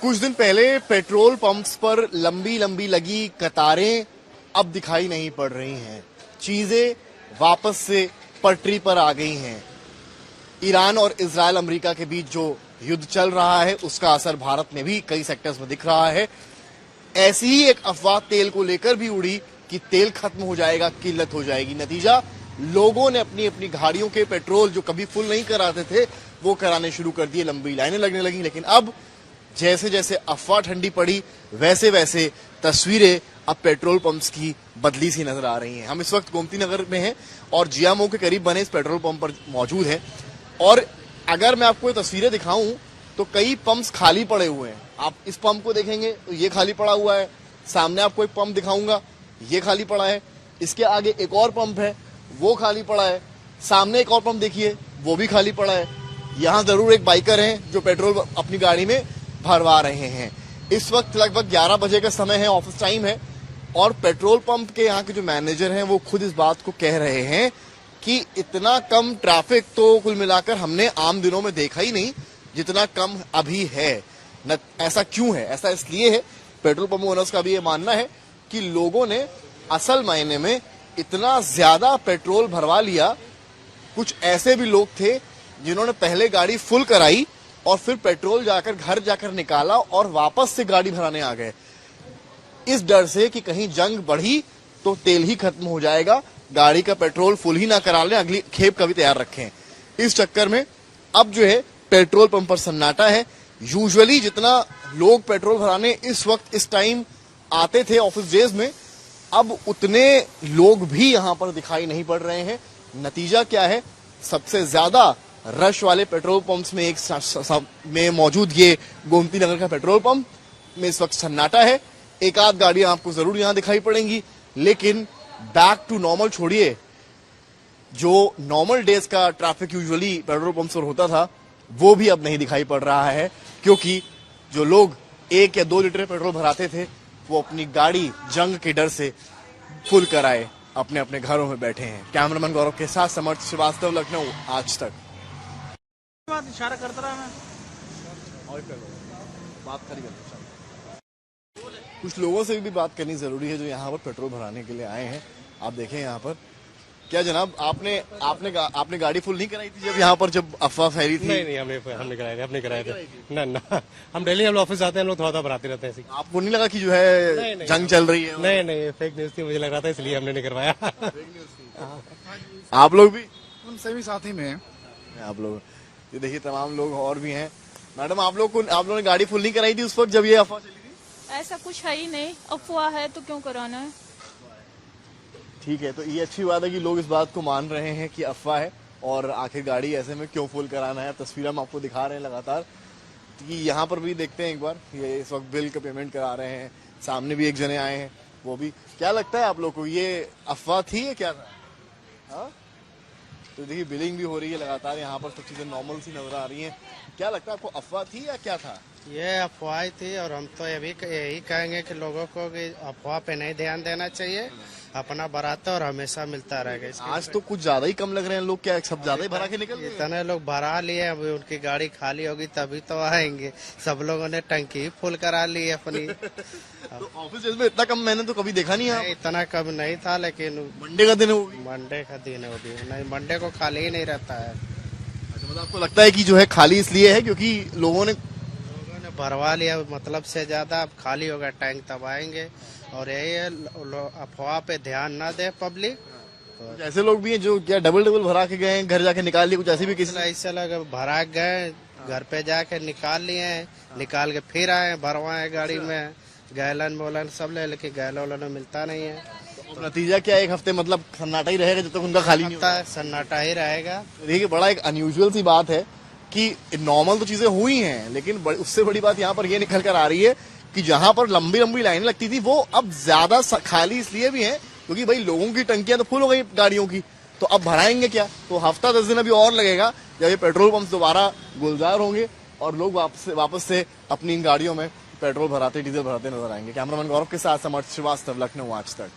कुछ दिन पहले पेट्रोल पंप्स पर लंबी लंबी लगी कतारें अब दिखाई नहीं पड़ रही हैं। चीजें वापस से पटरी पर आ गई हैं। ईरान और इजराइल अमेरिका के बीच जो युद्ध चल रहा है उसका असर भारत में भी कई सेक्टर्स में दिख रहा है। ऐसी ही एक अफवाह तेल को लेकर भी उड़ी कि तेल खत्म हो जाएगा, किल्लत हो जाएगी। नतीजा, लोगों ने अपनी अपनी गाड़ियों के पेट्रोल जो कभी फुल नहीं कराते थे वो कराने शुरू कर दिए। लंबी लाइनें लगने लगी। लेकिन अब जैसे जैसे अफवाह ठंडी पड़ी वैसे वैसे तस्वीरें अब पेट्रोल पंप्स की बदली सी नजर आ रही हैं। हम इस वक्त गोमती नगर में हैं और जियामो के करीब बने इस पेट्रोल पंप पर मौजूद हैं। और अगर मैं आपको ये तस्वीरें दिखाऊं तो कई पंप्स खाली पड़े हुए हैं। आप इस पंप को देखेंगे तो ये खाली पड़ा हुआ है। सामने आपको एक पंप दिखाऊंगा, ये खाली पड़ा है। इसके आगे एक और पंप है, वो खाली पड़ा है। सामने एक और पंप देखिए, वो भी खाली पड़ा है। यहाँ जरूर एक बाइकर हैं जो पेट्रोल अपनी गाड़ी में भरवा रहे हैं। इस वक्त लगभग 11 बजे का समय है, ऑफिस टाइम है और पेट्रोल पंप के यहाँ के जो मैनेजर हैं वो खुद इस बात को कह रहे हैं कि इतना कम ट्रैफिक तो कुल मिलाकर हमने आम दिनों में देखा ही नहीं जितना कम अभी है। ऐसा क्यों है? ऐसा इसलिए है, पेट्रोल पंप ओनर्स का भी ये मानना है कि लोगों ने असल मायने में इतना ज्यादा पेट्रोल भरवा लिया। कुछ ऐसे भी लोग थे जिन्होंने पहले गाड़ी फुल कराई और फिर पेट्रोल जाकर घर जाकर निकाला और वापस से गाड़ी भराने आ गए, इस डर से कि कहीं जंग बढ़ी तो तेल ही खत्म हो जाएगा, गाड़ी का पेट्रोल फुल ही ना करा लें, अगली खेप का भी तैयार रखें। इस चक्कर में अब जो है पेट्रोल पंप पर सन्नाटा है। यूजुअली जितना लोग पेट्रोल भराने इस वक्त इस टाइम आते थे ऑफिस डेज में, अब उतने लोग भी यहां पर दिखाई नहीं पड़ रहे हैं। नतीजा क्या है? सबसे ज्यादा रश वाले पेट्रोल पंप्स में में मौजूद ये गोमती नगर का पेट्रोल पंप में इस वक्त सन्नाटा है। एक आध गाड़ियां आपको जरूर यहां दिखाई पड़ेंगी, लेकिन बैक टू नॉर्मल छोड़िए, जो नॉर्मल डेज का ट्रैफिक यूजुअली पेट्रोल पंप्स पर होता था वो भी अब नहीं दिखाई पड़ रहा है, क्योंकि जो लोग 1 या 2 लीटर पेट्रोल भराते थे वो अपनी गाड़ी जंग के डर से फुल कराए अपने अपने घरों में बैठे हैं। कैमरामैन गौरव के साथ समर्थ श्रीवास्तव, लखनऊ, आज तक। बात इशारा करता रहा मैं और बात करी। कुछ लोगों से भी बात करनी जरूरी है जो यहाँ पर पेट्रोल भराने के लिए आए हैं। आप देखें यहाँ पर क्या जनाब, आपने गाड़ी फुल नहीं कराई थी जब यहाँ पर जब अफवाह फैली थी? नहीं हमने कराए थे ना हम डेली हम ऑफिस आते हैं, हम लोग थोड़ा भराते रहते हैं। आपको नहीं लगा कि जो है जंग चल रही है? नहीं फेक न्यूज थी, मुझे लग रहा था, इसलिए हमने नहीं करवाया। आप लोग भी हम सभी साथी में हैं। आप लोग ये देखिए, तमाम लोग और भी हैं। मैडम, आप लोगों ने गाड़ी फुल नहीं कराई थी उस वक्त जब ये अफवाह चली थी? ऐसा कुछ है ही नहीं, अफवाह है तो क्यों कराना है। ठीक है, तो ये अच्छी बात है कि लोग इस बात को मान रहे हैं कि अफवाह है और आखिर गाड़ी ऐसे में क्यों फुल कराना है। तस्वीरें हम आपको दिखा रहे हैं लगातार कि यहाँ पर भी देखते हैं एक बार। ये इस वक्त बिल का पेमेंट करा रहे हैं, सामने भी एक जने आए हैं, वो भी। क्या लगता है आप लोग को, ये अफवाह थी या क्या था? हाँ, तो देखिए बिलिंग भी हो रही है लगातार, यहाँ पर सब चीजें नॉर्मल सी नजर आ रही हैं। क्या लगता है आपको, अफवाह थी या क्या था? ये अफवाह थी और हम तो यही कहेंगे कि लोगों को कि अफवाह पे नहीं ध्यान देना चाहिए, अपना भराता और हमेशा मिलता रहेगा। आज तो कुछ ज्यादा ही कम लग रहे हैं लोग, क्या सब ज्यादा ही भरा के निकल गए? इतने लोग भरा लिए, अभी उनकी गाड़ी खाली होगी तभी तो आएंगे। सब लोगों ने टंकी फुल करा ली अपनी। तो ऑफिस में इतना कम मैंने तो कभी देखा नहीं है। इतना कम नहीं था, लेकिन मंडे का दिन है वो भी? मंडे का दिन है वो भी नहीं, मंडे को खाली ही नहीं रहता है। अच्छा, मतलब आपको लगता है कि जो है खाली इसलिए है क्योंकि लोगों ने भरवा लिया, मतलब से ज्यादा। अब खाली होगा टैंक तब आएंगे। और यही अफवाह पे ध्यान ना दे पब्लिक। कुछ ऐसे लोग भी हैं जो क्या डबल भरा के गए, घर जाके निकाल लिए, कुछ ऐसे भी किसी ऐसे लोग भरा गए, घर पे जाके निकाल लिए, निकाल के फिर आए, भरवाए गाड़ी में, गैलन बोलन सब ले, लेकिन गैलन मिलता नहीं है। तो नतीजा क्या है, एक हफ्ते मतलब सन्नाटा ही रहेगा जब तक उनका खाली नहीं होता? सन्नाटा ही रहेगा। देखिए, बड़ा एक अनयूजुअल सी बात है कि नॉर्मल तो चीजें हुई हैं, लेकिन उससे बड़ी बात यहाँ पर ये निकल कर आ रही है कि जहां पर लंबी लंबी लाइनें लगती थी वो अब ज्यादा खाली इसलिए भी हैं क्योंकि भाई लोगों की टंकियां तो फुल हो गई गाड़ियों की, तो अब भराएंगे क्या? तो हफ्ता 10 दिन अभी और लगेगा जब ये पेट्रोल पंप दोबारा गुलजार होंगे और लोग वापस से अपनी इन गाड़ियों में पेट्रोल भराते, डीजल भराते नजर आएंगे। कैमरामैन गौरव के साथ समर्थ श्रीवास्तव, लखनऊ, आज तक।